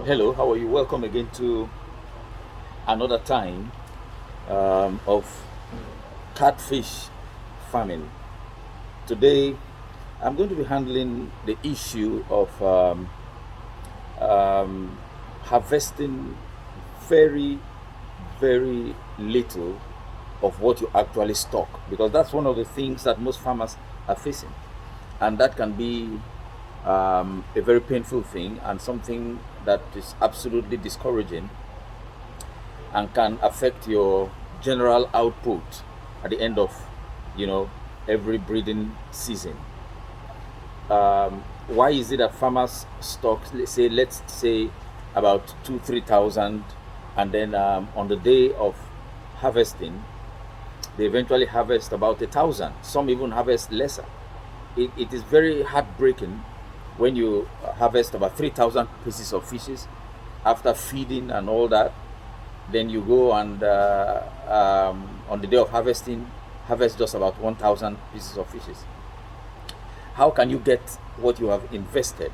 Hello, how are you? Welcome again to another time of catfish farming. Today, I'm going to be handling the issue of um, harvesting very, very little of what you actually stock, because that's one of the things that most farmers are facing, and that can be a very painful thing and something that is absolutely discouraging and can affect your general output at the end of you know every breeding season. Why is it that farmers stock, let's say about 2 3 thousand, and then on the day of harvesting they eventually harvest about 1,000, some even harvest lesser. It is very heartbreaking when you harvest about 3,000 pieces of fishes after feeding and all that. Then you go and on the day of harvesting, harvest just about 1,000 pieces of fishes. How can you get what you have invested,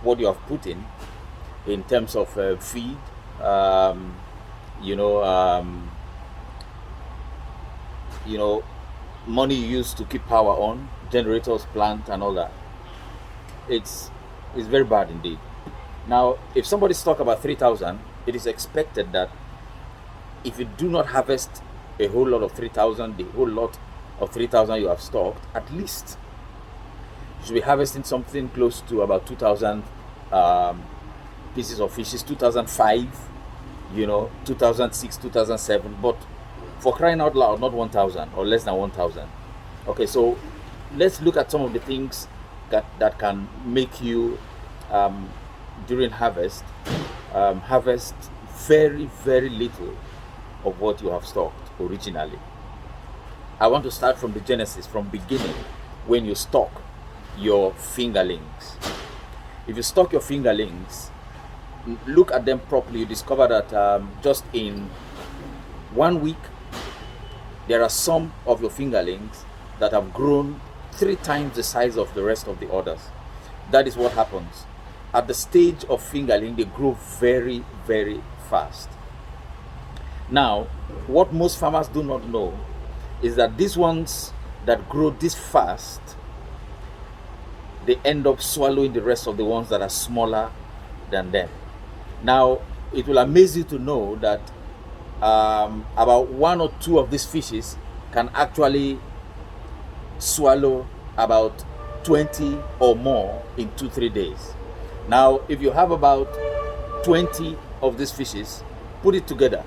what you have put in terms of feed, um, you know, um, you know, money you use to keep power on, generators, plant, and all that? It's it's very bad indeed. Now, if somebody's talk about 3,000, it is expected that if you do not harvest a whole lot of 3,000, the whole lot of 3,000 you have stocked, at least you should be harvesting something close to about 2,000 um, pieces of fishes, 2005, 2006, 2007. But for crying out loud, not 1,000 or less than 1,000. Okay, so let's look at some of the things that can make you, um, during harvest, harvest very, very little of what you have stocked originally. I want to start from the genesis, from beginning, when you stock your fingerlings. If you stock your fingerlings, look at them properly, you discover that just in 1 week, there are some of your fingerlings that have grown 3 times the size of the rest of the others. That is what happens. At the stage of fingerling, they grow very, very fast. Now, what most farmers do not know is that these ones that grow this fast, they end up swallowing the rest of the ones that are smaller than them. Now, it will amaze you to know that about one or two of these fishes can actually swallow about 20 or more in 2 3 days. Now, if you have about 20 of these fishes, put it together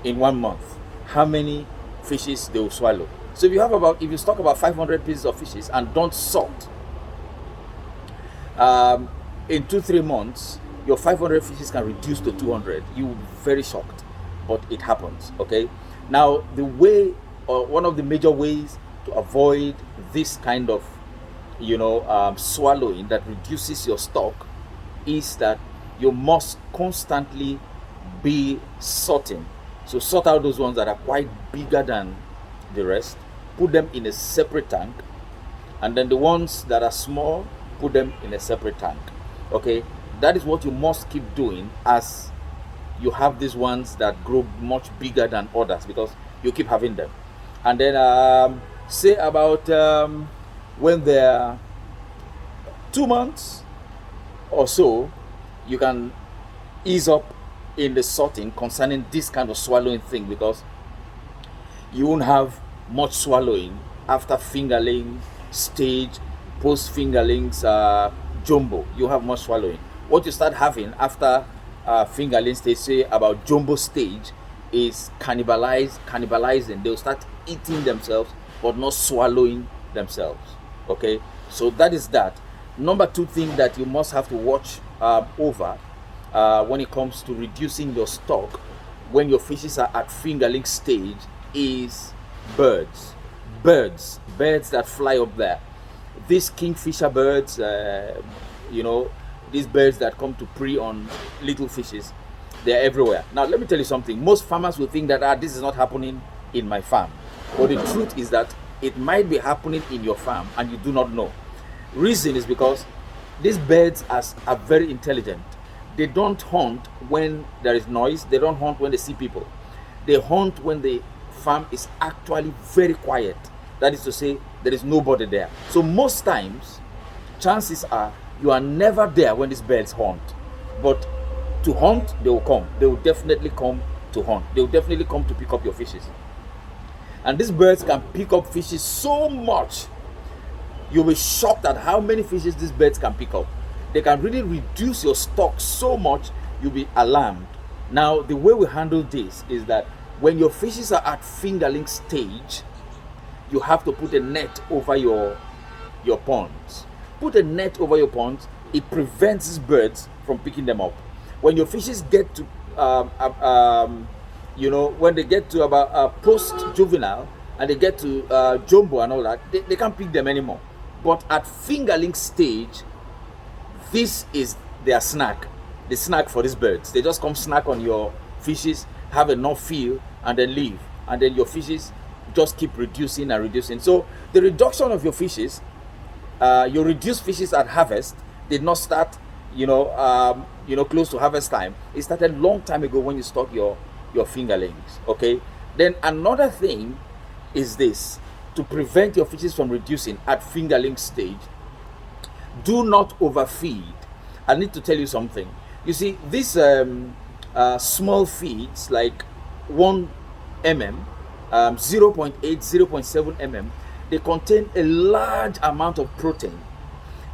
in 1 month, how many fishes they will swallow. So if you stock about 500 pieces of fishes and don't sort, in 2 3 months, your 500 fishes can reduce to 200. You will be very shocked, but it happens. Okay. Now, the way, or one of the major ways to avoid this kind of swallowing that reduces your stock is that you must constantly be sorting. So sort out those ones that are quite bigger than the rest, put them in a separate tank, and then the ones that are small, put them in a separate tank. Okay, that is what you must keep doing as you have these ones that grow much bigger than others, because you keep having them. And then say about when they're 2 months or so, you can ease up in the sorting concerning this kind of swallowing thing, because you won't have much swallowing after fingerling stage, post fingerlings jumbo. You have much swallowing. What you start having after fingerling stage, say about jumbo stage, is cannibalizing. They'll start eating themselves but not swallowing themselves. Okay, so that is that. Number two thing that you must have to watch over when it comes to reducing your stock when your fishes are at fingerling stage is birds. Birds that fly up there. These kingfisher birds, these birds that come to prey on little fishes, they're everywhere. Now, let me tell you something. Most farmers will think that this is not happening in my farm. But the truth is that it might be happening in your farm and you do not know. Reason is because these birds are very intelligent. They don't hunt when there is noise. They don't hunt when they see people. They hunt when the farm is actually very quiet. That is to say, there is nobody there. So most times, chances are you are never there when these birds hunt. But to hunt, they will come. They will definitely come to hunt. They will definitely come to pick up your fishes. And these birds can pick up fishes so much. You'll be shocked at how many fishes these birds can pick up. They can really reduce your stock so much, you'll be alarmed. Now, the way we handle this is that when your fishes are at fingerling stage, you have to put a net over your ponds. Put a net over your ponds. It prevents these birds from picking them up. When your fishes get to when they get to about post-juvenile and they get to jumbo and all that, they can't pick them anymore. But at fingerling stage, this is their snack, the snack for these birds. They just come snack on your fishes, have enough feel, and then leave. And then your fishes just keep reducing and reducing. So the reduction of your fishes, your reduced fishes at harvest did not start, close to harvest time. It started long time ago when you stock your fingerlings. Okay. Then another thing is this: to prevent your fishes from reducing at fingerling stage, do not overfeed. I need to tell you something. You see, these small feeds like 1 mm, 0.8, 0.7 mm, they contain a large amount of protein.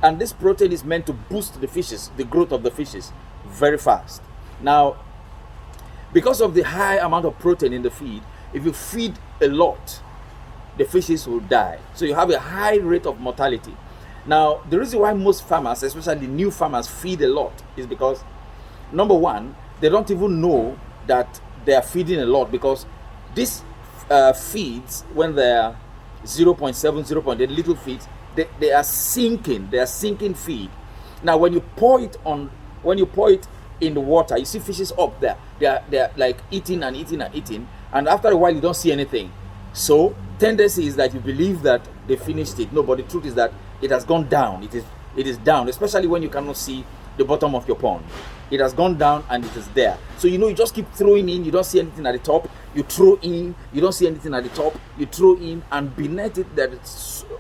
And this protein is meant to boost the fishes, the growth of the fishes, very fast. Now, because of the high amount of protein in the feed, if you feed a lot, the fishes will die. So you have a high rate of mortality. Now, the reason why most farmers, especially new farmers, feed a lot is because, number one, they don't even know that they are feeding a lot, because these feeds, when they are 0.7, 0.8 little feeds, they are sinking feed. Now, when you pour it in the water, you see fishes up there. They are like eating and eating and eating, and after a while, you don't see anything. So, tendency is that you believe that they finished it. No, but the truth is that it has gone down. It is down, especially when you cannot see the bottom of your pond. It has gone down and it is there. So you just keep throwing in. You don't see anything at the top. You throw in. You don't see anything at the top. You throw in, and beneath it,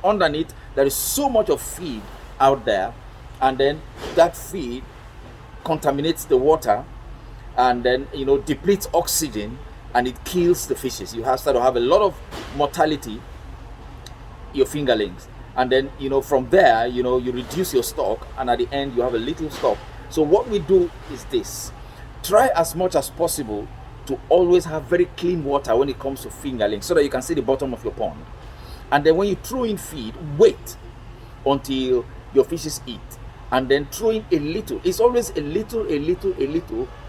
underneath, there is so much of feed out there, and then that feed contaminates the water, and then depletes oxygen, and it kills the fishes. You start to have a lot of mortality, your fingerlings. And then from there you reduce your stock, and at the end you have a little stock. So what we do is this: try as much as possible to always have very clean water when it comes to fingerlings, so that you can see the bottom of your pond. And then when you throw in feed, wait until your fishes eat, and then throw in a little. It's always a little,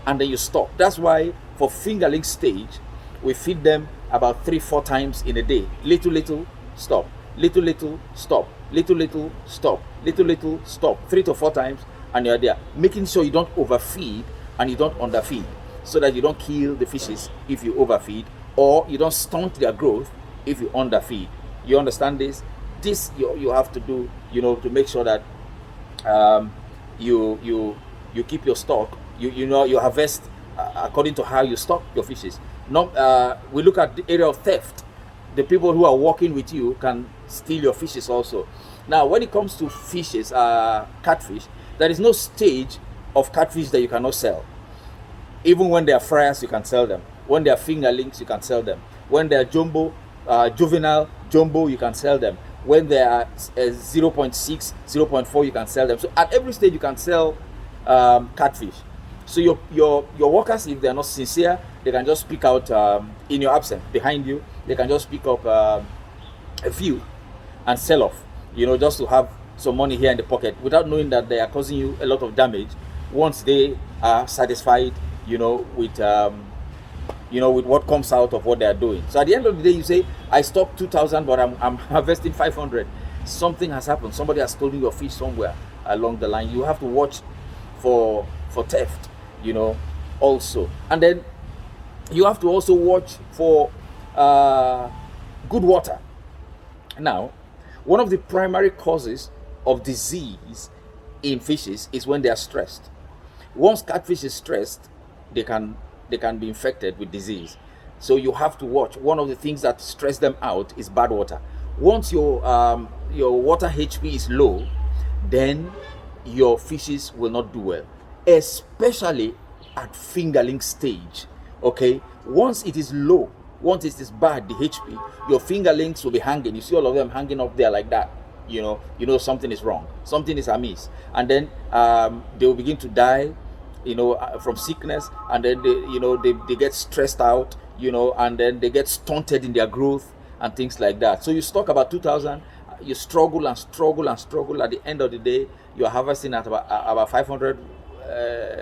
and then you stop. That's why for fingerling stage, we feed them about 3-4 times in a day. Little, stop. Little, stop. Little, stop. Little, stop. 3 to 4 times, and you're there. Making sure you don't overfeed and you don't underfeed, so that you don't kill the fishes if you overfeed, or you don't stunt their growth if you underfeed. You understand this? This you have to do, to make sure that you keep your stock. You harvest according to how you stock your fishes. We look at the area of theft. The people who are working with you can steal your fishes also. Now, when it comes to fishes, catfish, there is no stage of catfish that you cannot sell. Even when they are fryers, you can sell them. When they are fingerlings, you can sell them. When they are juvenile jumbo, you can sell them. When they are 0.6, 0.4, you can sell them. So at every stage, you can sell catfish. So your workers, if they are not sincere, they can just pick out in your absence, behind you. They can just pick up a few and sell off, just to have some money here in the pocket, without knowing that they are causing you a lot of damage. Once they are satisfied, with what comes out of what they are doing. So at the end of the day, you say, I stopped 2,000, but I'm harvesting 500. Something has happened. Somebody has stolen your fish somewhere along the line. You have to watch for theft, also. And then you have to also watch for good water. Now, one of the primary causes of disease in fishes is when they are stressed. Once catfish is stressed, they can be infected with disease. So you have to watch. One of the things that stress them out is bad water. Once your water HP is low, then your fishes will not do well, especially at fingerling stage. Okay, once it is low, once it is bad, the HP, your fingerlings will be hanging. You see all of them hanging up there like that. You know something is wrong, something is amiss, and then they will begin to die, from sickness, and then they get stressed out, and then they get stunted in their growth and things like that. So you stock about 2,000, you struggle and struggle and struggle. At the end of the day, you're harvesting at about 500,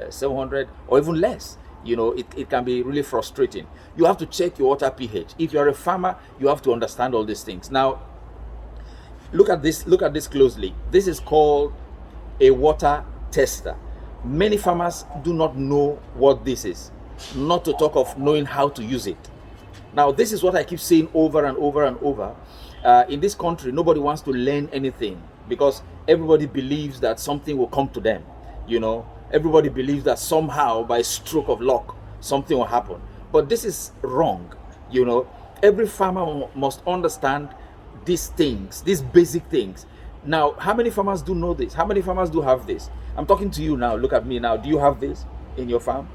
700, or even less. It can be really frustrating. You have to check your water pH. If you're a farmer, you have to understand all these things. Now, look at this closely. This is called a water tester. Many farmers do not know what this is, not to talk of knowing how to use it. Now, this is what I keep saying over and over and over. In this country, nobody wants to learn anything because everybody believes that something will come to them. Everybody believes that somehow, by stroke of luck, something will happen. But this is wrong. Every farmer must understand these things, these basic things. Now, how many farmers do know this? How many farmers do have this? I'm talking to you now. Look at me now. Do you have this in your farm?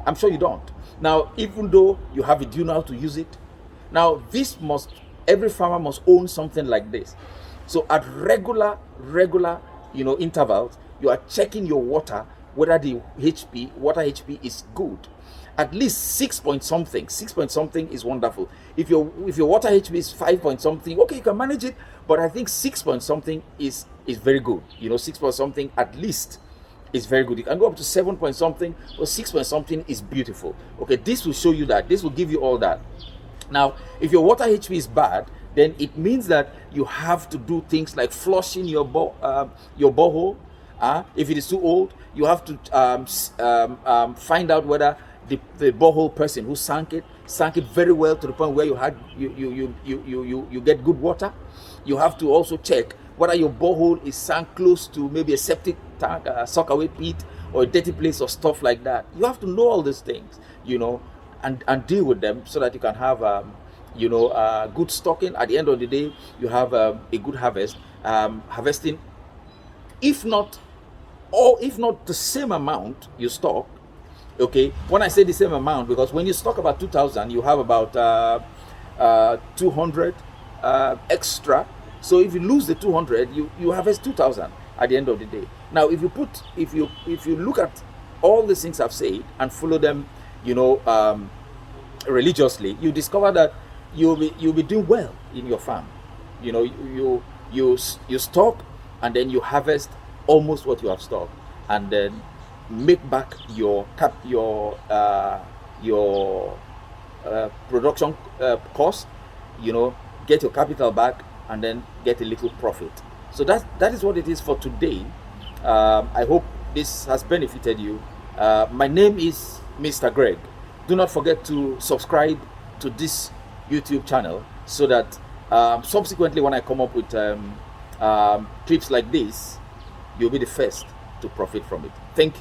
I'm sure you don't. Now, even though you have it, do you know how to use it? Now, every farmer must own something like this. So at regular, intervals, you are checking your water, whether the water HP is good. At least 6 point something is wonderful. If your water HP is 5 point something, okay, you can manage it. But I think 6 point something is very good. 6 point something at least is very good. You can go up to 7 point something, or 6 point something is beautiful. Okay, this will show you that. This will give you all that. Now, if your water HP is bad, then it means that you have to do things like flushing your borehole. If it is too old, you have to find out whether the borehole person who sank it very well to the point where you get good water. You have to also check whether your borehole is sunk close to maybe a septic tank, a sockaway pit, or a dirty place or stuff like that. You have to know all these things, and deal with them so that you can have good stocking. At the end of the day, you have a good harvest. Harvesting, if not the same amount you stock. Okay, when I say the same amount, because when you stock about 2,000, you have about 200 extra. So if you lose the 200, you harvest 2,000 at the end of the day. Now, if you look at all the things I've said and follow them, religiously, you discover that you'll be doing well in your farm. You stock, and then you harvest almost what you have stocked, and then make back your production cost. Get your capital back, and then get a little profit. So that is what it is for today. I hope this has benefited you. My name is Mr. Greg. Do not forget to subscribe to this YouTube channel so that subsequently, when I come up with clips like this, you'll be the first to profit from it. Thank you.